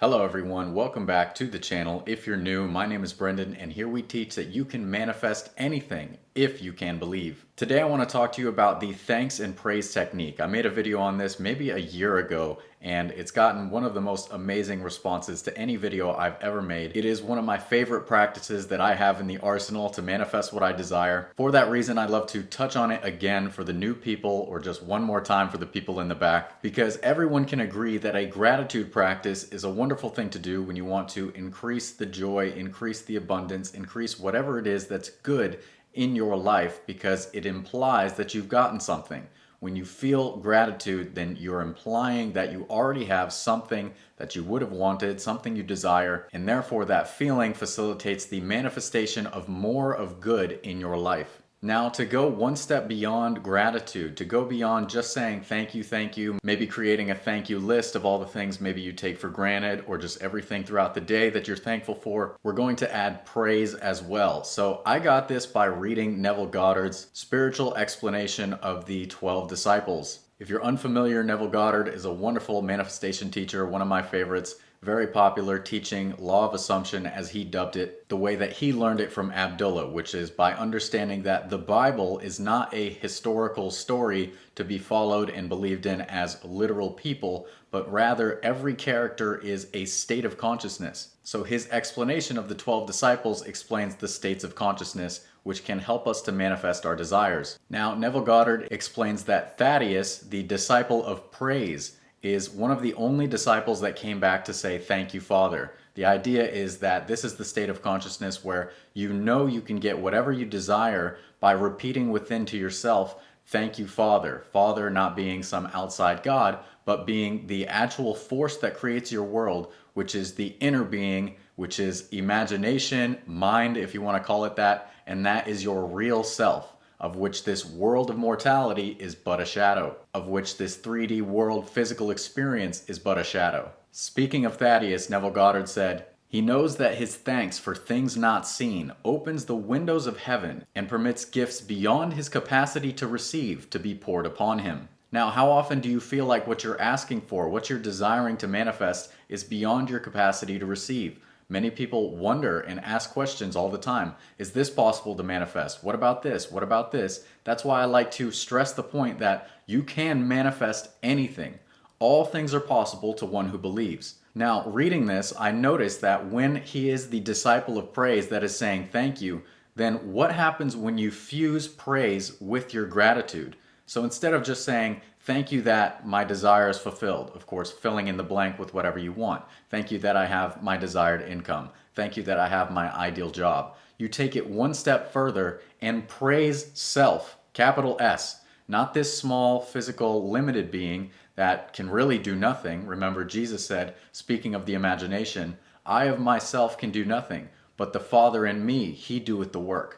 Hello everyone, welcome back to the channel. If you're new, my name is Brendan and here we teach that you can manifest anything if you can believe. Today I want to talk to you about the thanks and praise technique. I made a video on this maybe a year ago and it's gotten one of the most amazing responses to any video I've ever made. It is one of my favorite practices that I have in the arsenal to manifest what I desire. For that reason, I love to touch on it again for the new people or just one more time for the people in the back, because everyone can agree that a gratitude practice is a wonderful thing to do when you want to increase the joy, increase the abundance, increase whatever it is that's good in your life, because it implies that you've gotten something. When you feel gratitude, then you're implying that you already have something that you would have wanted, something you desire, and therefore that feeling facilitates the manifestation of more of good in your life. Now, to go one step beyond gratitude, to go beyond just saying thank you, maybe creating a thank you list of all the things maybe you take for granted or just everything throughout the day that you're thankful for, we're going to add praise as well. So I got this by reading Neville Goddard's spiritual explanation of the 12 disciples. If you're unfamiliar, Neville Goddard is a wonderful manifestation teacher, one of my favorites. Very popular, teaching law of assumption, as he dubbed it, the way that he learned it from Abdullah, which is by understanding that the Bible is not a historical story to be followed and believed in as literal people, but rather every character is a state of consciousness. So his explanation of the 12 disciples explains the states of consciousness, which can help us to manifest our desires. Now, Neville Goddard explains that Thaddeus, the disciple of praise, is one of the only disciples that came back to say, "Thank you, Father." The idea is that this is the state of consciousness where you know you can get whatever you desire by repeating within to yourself, "Thank you, Father." Father not being some outside God, but being the actual force that creates your world, which is the inner being, which is imagination, mind, if you want to call it that, and that is your real self, of which this world of mortality is but a shadow, of which this 3D world physical experience is but a shadow. Speaking of Thaddeus, Neville Goddard said, "He knows that his thanks for things not seen opens the windows of heaven and permits gifts beyond his capacity to receive to be poured upon him." Now, how often do you feel like what you're asking for, what you're desiring to manifest, is beyond your capacity to receive? Many people wonder and ask questions all the time. Is this possible to manifest? What about this? What about this? That's why I like to stress the point that you can manifest anything. All things are possible to one who believes. Now, reading this, I noticed that when he is the disciple of praise that is saying thank you, then what happens when you fuse praise with your gratitude? So instead of just saying, "Thank you that my desire is fulfilled," of course, filling in the blank with whatever you want. "Thank you that I have my desired income." "Thank you that I have my ideal job." You take it one step further and praise self, capital S, not this small, physical, limited being that can really do nothing. Remember, Jesus said, speaking of the imagination, "I of myself can do nothing, but the Father in me, he doeth the work."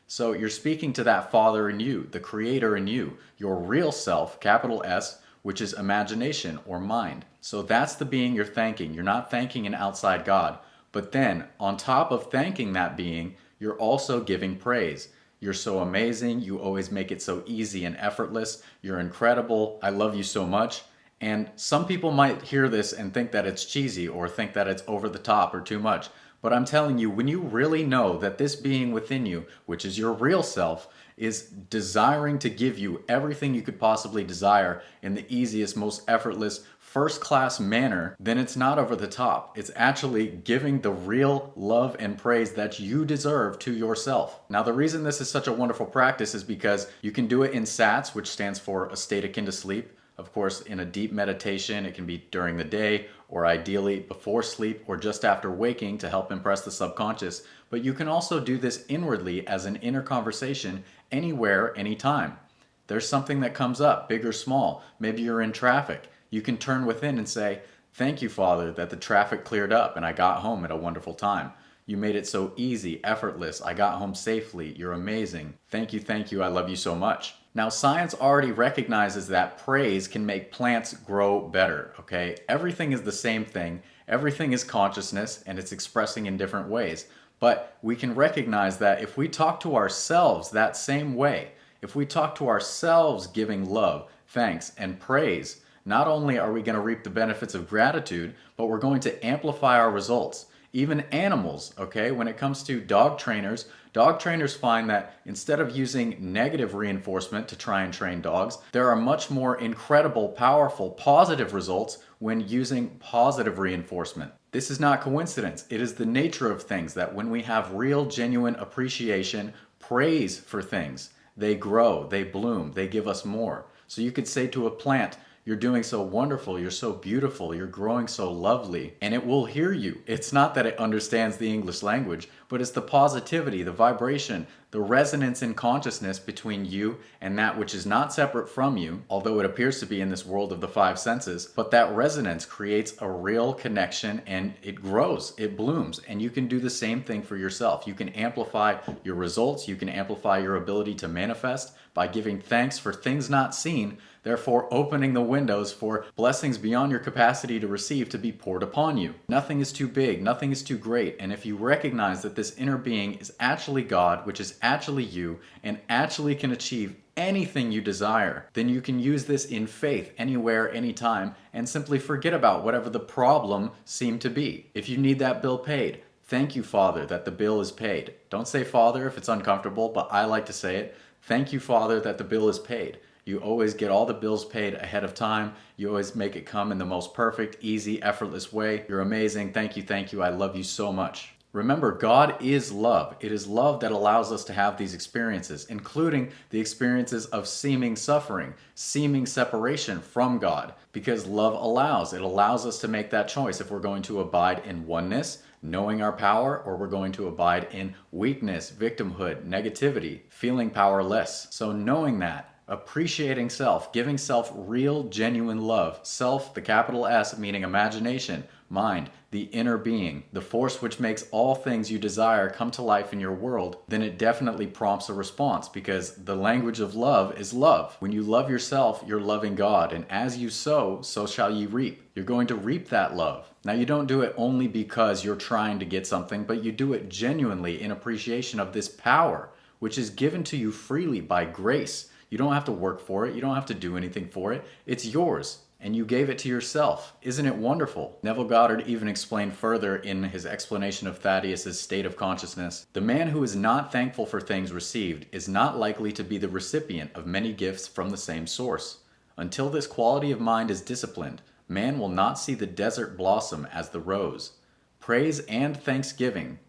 So you're speaking to that Father in you, the Creator in you, your real self, capital S, which is imagination or mind. So that's the being you're thanking. You're not thanking an outside God. But then, on top of thanking that being, you're also giving praise. "You're so amazing. You always make it so easy and effortless. You're incredible. I love you so much." And some people might hear this and think that it's cheesy or think that it's over the top or too much. But I'm telling you, when you really know that this being within you, which is your real self, is desiring to give you everything you could possibly desire in the easiest, most effortless, first-class manner, then it's not over the top. It's actually giving the real love and praise that you deserve to yourself. Now, the reason this is such a wonderful practice is because you can do it in SATS, which stands for a state akin to sleep. Of course, in a deep meditation, it can be during the day or ideally before sleep or just after waking to help impress the subconscious. But you can also do this inwardly as an inner conversation anywhere, anytime. There's something that comes up, big or small. Maybe you're in traffic. You can turn within and say, "Thank you, Father, that the traffic cleared up and I got home at a wonderful time. You made it so easy, effortless. I got home safely. You're amazing. Thank you, I love you so much." Now, science already recognizes that praise can make plants grow better, okay? Everything is the same thing. Everything is consciousness, and it's expressing in different ways. But we can recognize that if we talk to ourselves that same way, if we talk to ourselves giving love, thanks, and praise, not only are we going to reap the benefits of gratitude, but we're going to amplify our results. Even animals, okay, when it comes to dog trainers find that instead of using negative reinforcement to try and train dogs, there are much more incredible, powerful, positive results when using positive reinforcement. This is not coincidence. It is the nature of things that when we have real, genuine appreciation, praise for things, they grow, they bloom, they give us more. So you could say to a plant, "You're doing so wonderful, you're so beautiful, you're growing so lovely," and it will hear you. It's not that it understands the English language, but it's the positivity, the vibration, the resonance in consciousness between you and that which is not separate from you, although it appears to be in this world of the five senses. But that resonance creates a real connection and it grows, it blooms, and you can do the same thing for yourself. You can amplify your results, you can amplify your ability to manifest by giving thanks for things not seen, therefore opening the windows for blessings beyond your capacity to receive to be poured upon you. Nothing is too big, nothing is too great, and if you recognize that this inner being is actually God, which is actually you, and actually can achieve anything you desire, then you can use this in faith anywhere, anytime, and simply forget about whatever the problem seemed to be. If you need that bill paid, thank you, Father, that the bill is paid. Don't say Father if it's uncomfortable, but I like to say it. Thank you, Father, that the bill is paid. You always get all the bills paid ahead of time. You always make it come in the most perfect, easy, effortless way. You're amazing. Thank you. I love you so much. Remember, God is love. It is love that allows us to have these experiences, including the experiences of seeming suffering, seeming separation from God, because love allows. It allows us to make that choice if we're going to abide in oneness, knowing our power, or we're going to abide in weakness, victimhood, negativity, feeling powerless. So knowing that, appreciating self, giving self real, genuine love, self, the capital S, meaning imagination, mind, the inner being, the force which makes all things you desire come to life in your world, then it definitely prompts a response, because the language of love is love. When you love yourself, you're loving God, and as you sow, so shall ye reap. You're going to reap that love. Now, you don't do it only because you're trying to get something, but you do it genuinely in appreciation of this power, which is given to you freely by grace. You don't have to work for it. You don't have to do anything for it. It's yours, and you gave it to yourself. Isn't it wonderful? Neville Goddard even explained further in his explanation of Thaddeus's state of consciousness, "The man who is not thankful for things received is not likely to be the recipient of many gifts from the same source. Until this quality of mind is disciplined, man will not see the desert blossom as the rose. Praise and thanksgiving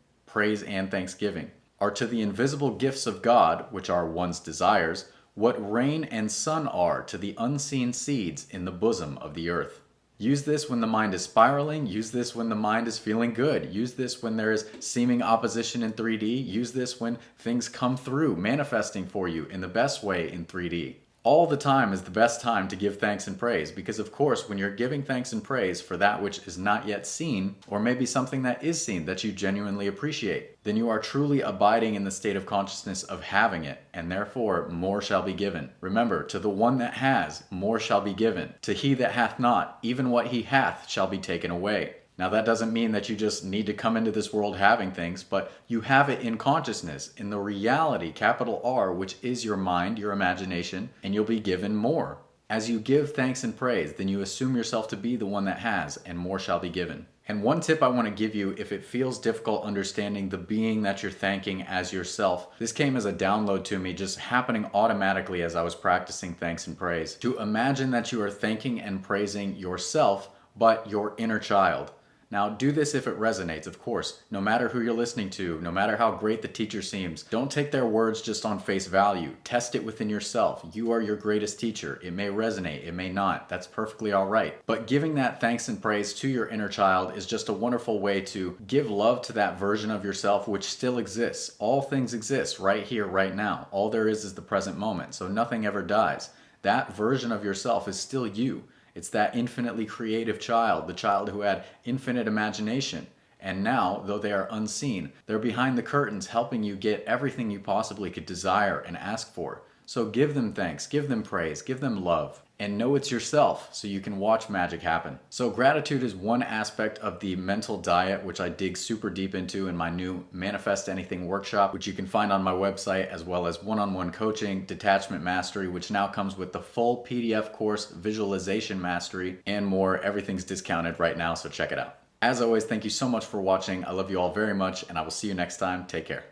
are to the invisible gifts of God, which are one's desires, what rain and sun are to the unseen seeds in the bosom of the earth." Use this when the mind is spiraling. Use this when the mind is feeling good. Use this when there is seeming opposition in 3D. Use this when things come through, manifesting for you in the best way in 3D. All the time is the best time to give thanks and praise, because of course when you're giving thanks and praise for that which is not yet seen, or maybe something that is seen that you genuinely appreciate, then you are truly abiding in the state of consciousness of having it, and therefore more shall be given. Remember, to the one that has, more shall be given. To he that hath not, even what he hath shall be taken away. Now that doesn't mean that you just need to come into this world having things, but you have it in consciousness, in the reality, capital R, which is your mind, your imagination, and you'll be given more. As you give thanks and praise, then you assume yourself to be the one that has, and more shall be given. And one tip I want to give you, if it feels difficult understanding the being that you're thanking as yourself, this came as a download to me, just happening automatically as I was practicing thanks and praise. To imagine that you are thanking and praising yourself, but your inner child. Now, do this if it resonates, of course. No matter who you're listening to, no matter how great the teacher seems, don't take their words just on face value. Test it within yourself. You are your greatest teacher. It may resonate, it may not. That's perfectly all right. But giving that thanks and praise to your inner child is just a wonderful way to give love to that version of yourself which still exists. All things exist right here, right now. All there is the present moment, so nothing ever dies. That version of yourself is still you. It's that infinitely creative child, the child who had infinite imagination. And now, though they are unseen, they're behind the curtains helping you get everything you possibly could desire and ask for. So give them thanks, give them praise, give them love, and know it's yourself so you can watch magic happen. So gratitude is one aspect of the mental diet, which I dig super deep into in my new Manifest Anything workshop, which you can find on my website, as well as one-on-one coaching, detachment mastery, which now comes with the full PDF course, visualization mastery, and more. Everything's discounted right now, so check it out. As always, thank you so much for watching. I love you all very much, and I will see you next time. Take care.